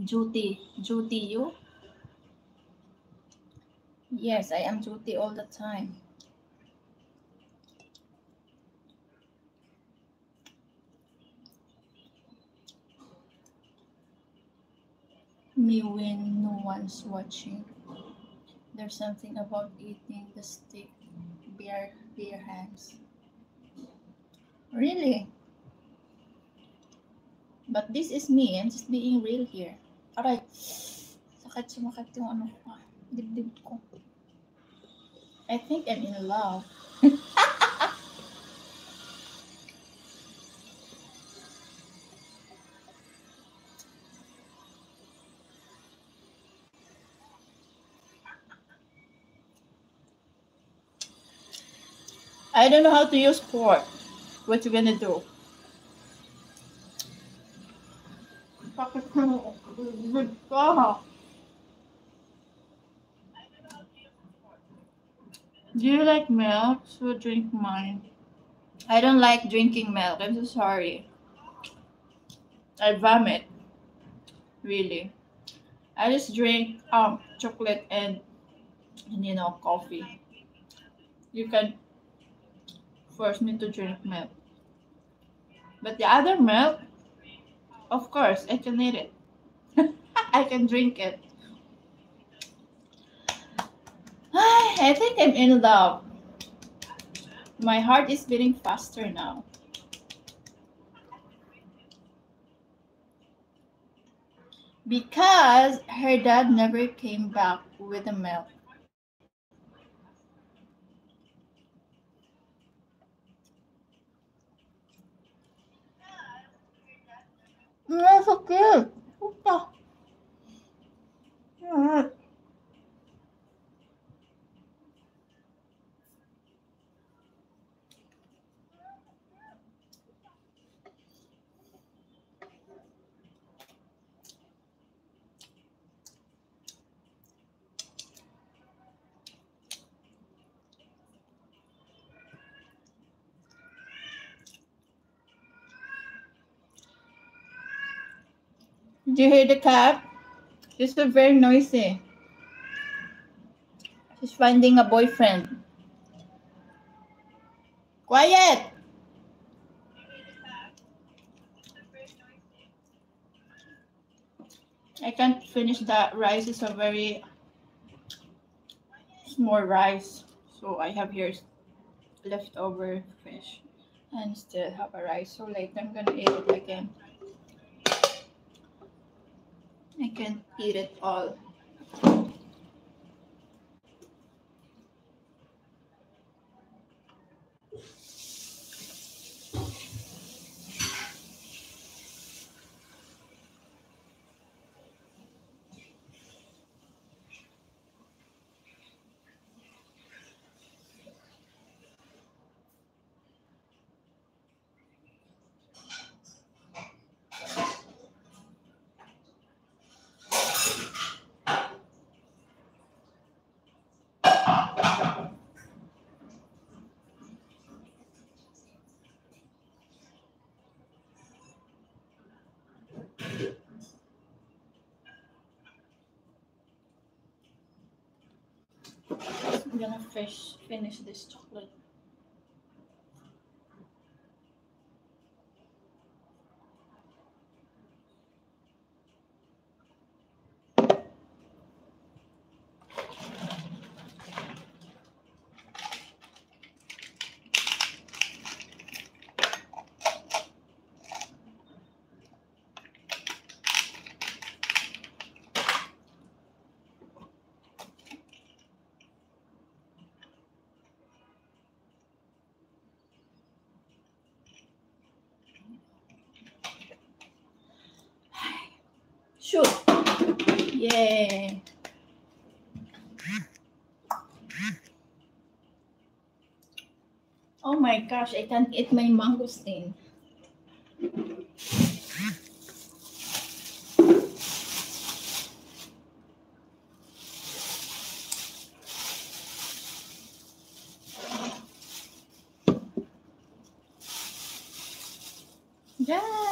Duty. Duty, you? Yes, I am duty all the time. Me when no one's watching. There's something about eating the steak bare hands. Really? But this is me. I'm just being real here. Aray. Sakit sumakit yung ano ko. Dibdib ko. I think I'm in love. I don't know how to use fork. What you gonna do? Bakit mo? Good ka. Do you like milk? So drink mine. I don't like drinking milk. I'm so sorry. I vomit. Really. I just drink chocolate and coffee. You can force me to drink milk. But the other milk, of course, I can eat it. I can drink it. I think I'm in love. My heart is beating faster now. Because her dad never came back with the milk. That's so cute. Puta. Did you hear the cat? She's so very noisy. She's finding a boyfriend. Quiet! I can't finish that rice. It's a very small rice. So I have here leftover fish and still have a rice. So later I'm gonna eat it again. I can't eat it all. I'm gonna finish this chocolate. Shoot! Yay! Oh my gosh, I can't eat my mangosteen. Yeah.